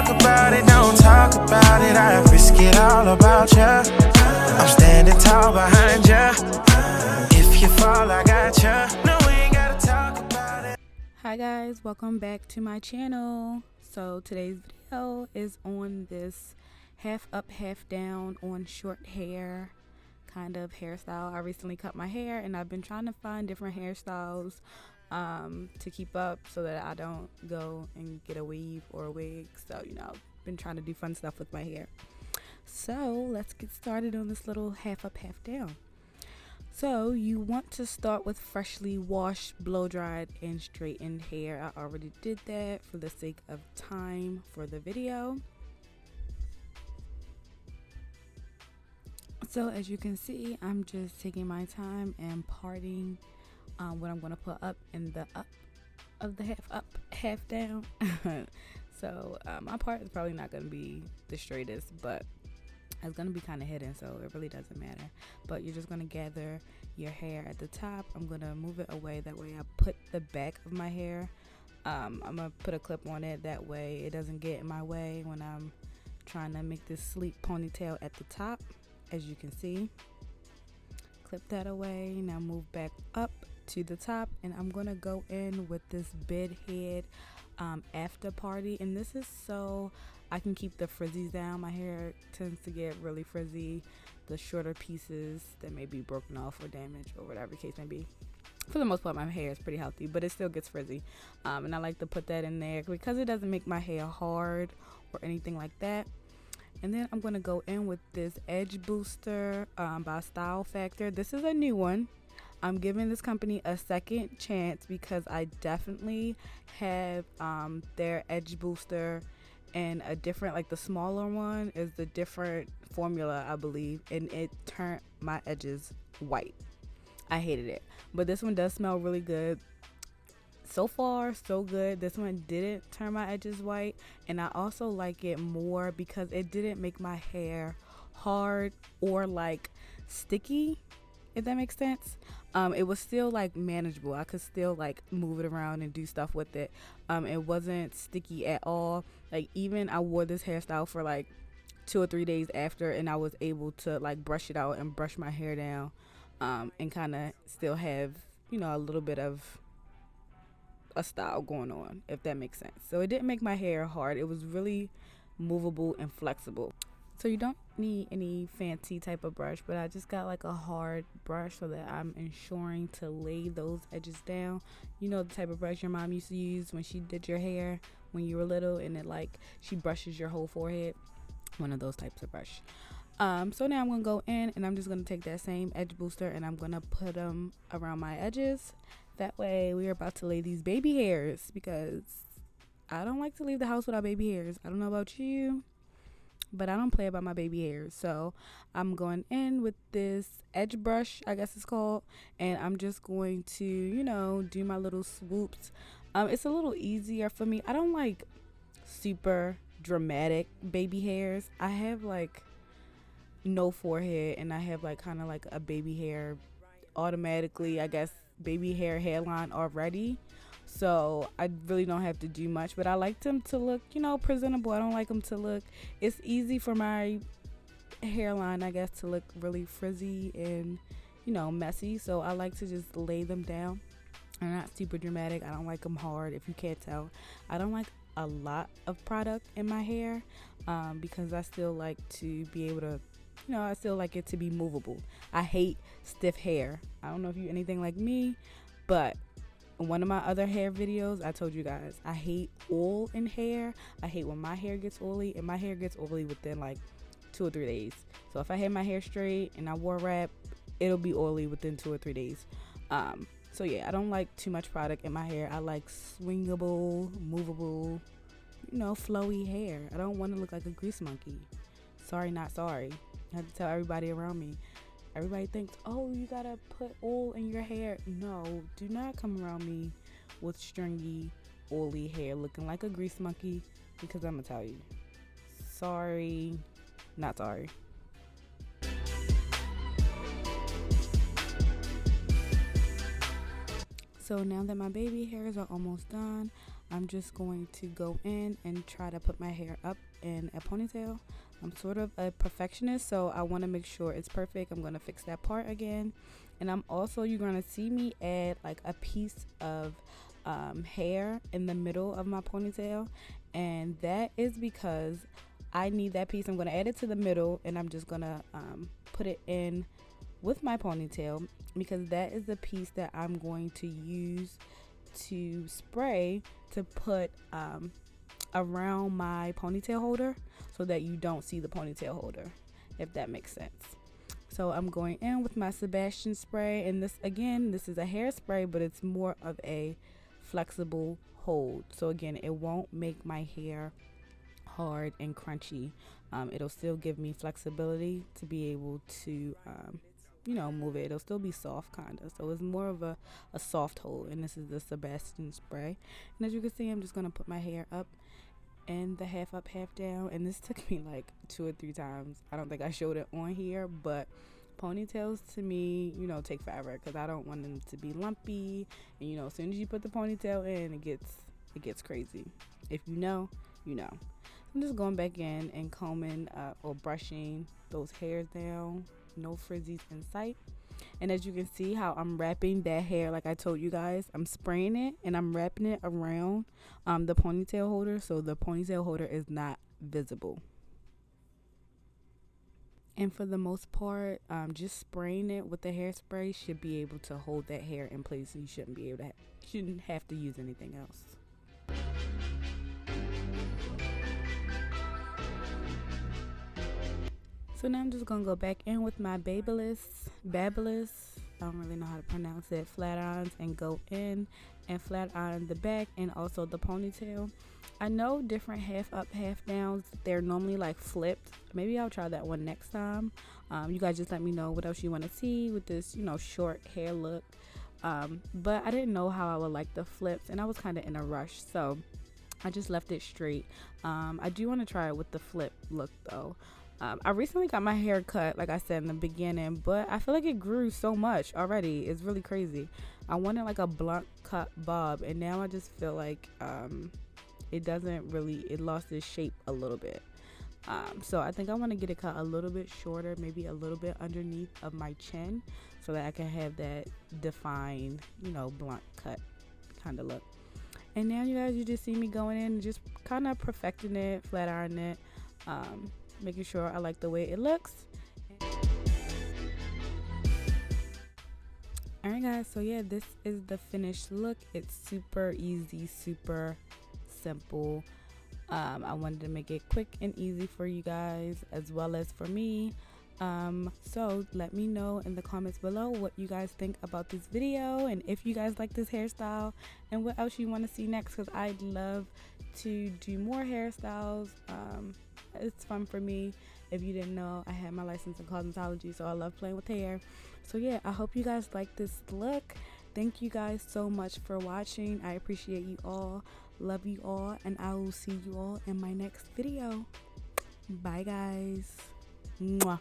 talk about it, don't talk about it. I risk it all about ya. I'm standing tall behind ya. If you fall, I got ya. No, we ain't gotta talk about it. Hi guys, welcome back to my channel. So today's video is on this half up, half down on short hair kind of hairstyle. I recently cut my hair and I've been trying to find different hairstyles to keep up so that I don't go and get a weave or a wig. So, I've been trying to do fun stuff with my hair. So let's get started on this little half up, half down. So you want to start with freshly washed, blow dried, and straightened hair. I already did that for the sake of time for the video. So as you can see, I'm just taking my time and parting what I'm going to put up in the up of the half up, half down. So my part is probably not going to be the straightest, but it's going to be kind of hidden, so it really doesn't matter. But you're just going to gather your hair at the top. I'm going to move it away, that way I put the back of my hair. I'm going to put a clip on it, that way it doesn't get in my way when I'm trying to make this sleek ponytail at the top. As you can see, clip that away. Now move back up to the top, and I'm going to go in with this bed head after party, and this is so I can keep the frizzies down. My hair tends to get really frizzy, the shorter pieces that may be broken off or damaged or whatever the case may be. For the most part, my hair is pretty healthy, but it still gets frizzy, and I like to put that in there because it doesn't make my hair hard or anything like that. And then I'm going to go in with this Edge Booster by Style Factor. This is a new one. I'm giving this company a second chance because I definitely have their Edge Booster and a different, like the smaller one is the different formula, I believe, and it turned my edges white. I hated it, but this one does smell really good. So far, so good. This one didn't turn my edges white, and I also like it more because it didn't make my hair hard or like sticky, if that makes sense. It was still like manageable. I could still like move it around and do stuff with it. It wasn't sticky at all. Like, even I wore this hairstyle for like 2 or 3 days after, and I was able to like brush it out and brush my hair down, and kind of still have, a little bit of a style going on, if that makes sense. So it didn't make my hair hard. It was really movable and flexible. So you don't need any fancy type of brush, but I just got like a hard brush so that I'm ensuring to lay those edges down. The type of brush your mom used to use when she did your hair when you were little, and it like she brushes your whole forehead. One of those types of brush. So now I'm gonna go in and I'm just gonna take that same Edge Booster and I'm gonna put them around my edges. That way we're about to lay these baby hairs, because I don't like to leave the house without baby hairs. I don't know about you, but I don't play about my baby hairs. So I'm going in with this edge brush, I guess it's called, and I'm just going to, do my little swoops. It's a little easier for me. I don't like super dramatic baby hairs. I have like no forehead, and I have like kind of like a baby hair automatically, I guess, baby hair hairline already, so I really don't have to do much, but I like them to look presentable. I don't like them to look, it's easy for my hairline, I guess, to look really frizzy and messy, so I like to just lay them down. They're not super dramatic. I don't like them hard. If you can't tell, I don't like a lot of product in my hair, because I still like to be able to I still like it to be movable. I hate stiff hair. I don't know if you're anything like me, but in one of my other hair videos, I told you guys, I hate oil in hair. I hate when my hair gets oily, and my hair gets oily within like 2 or 3 days. So if I had my hair straight and I wore wrap, it'll be oily within 2 or 3 days. So yeah, I don't like too much product in my hair. I like swingable, movable, flowy hair. I don't want to look like a grease monkey. Sorry, not sorry. I have to tell everybody around me. Everybody thinks, oh, you gotta put oil in your hair. No, do not come around me with stringy, oily hair looking like a grease monkey, because I'm gonna tell you. Sorry, not sorry. So now that my baby hairs are almost done, I'm just going to go in and try to put my hair up in a ponytail. I'm sort of a perfectionist, so I want to make sure it's perfect. I'm going to fix that part again. And I'm also, you're going to see me add like a piece of hair in the middle of my ponytail. And that is because I need that piece. I'm going to add it to the middle, and I'm just going to put it in with my ponytail, because that is the piece that I'm going to use to spray to put around my ponytail holder, so that you don't see the ponytail holder, if that makes sense. So I'm going in with my Sebastian spray, and this is a hairspray, but it's more of a flexible hold. So again, it won't make my hair hard and crunchy. It'll still give me flexibility to be able to move it. It'll still be soft kind of, so it's more of a soft hold. And this is the Sebastian spray, and as you can see, I'm just going to put my hair up in the half up, half down. And this took me like 2 or 3 times. I don't think I showed it on here, but ponytails to me, take forever, because I don't want them to be lumpy. And as soon as you put the ponytail in, it gets crazy. If you know, you know. I'm just going back in and combing or brushing those hairs down. No frizzies in sight. And as you can see how I'm wrapping that hair, like I told you guys, I'm spraying it and I'm wrapping it around the ponytail holder, so the ponytail holder is not visible. And for the most part, just spraying it with the hairspray should be able to hold that hair in place. You shouldn't have to use anything else. So now I'm just going to go back in with my Babyliss, I don't really know how to pronounce it, flat irons, and go in and flat iron the back and also the ponytail. I know different half up, half downs, they're normally like flipped. Maybe I'll try that one next time. You guys just let me know what else you want to see with this, short hair look. But I didn't know how I would like the flips, and I was kind of in a rush, so I just left it straight. I do want to try it with the flip look though. I recently got my hair cut, like I said in the beginning, but I feel like it grew so much already. It's really crazy. I wanted like a blunt cut bob, and now I just feel like it lost its shape a little bit. So I think I want to get it cut a little bit shorter, maybe a little bit underneath of my chin, so that I can have that defined, blunt cut kind of look. And now you guys, you just see me going in and just kind of perfecting it, flat ironing it, making sure I like the way it looks. Alright guys, so yeah, this is the finished look. It's super easy, super simple. I wanted to make it quick and easy for you guys as well as for me. So let me know in the comments below what you guys think about this video, and if you guys like this hairstyle and what else you want to see next, because I'd love to do more hairstyles. It's fun for me. If you didn't know, I had my license in cosmetology, so I love playing with hair. So yeah, I hope you guys like this look. Thank you guys so much for watching. I appreciate you all, love you all, and I will see you all in my next video. Bye guys. Mwah.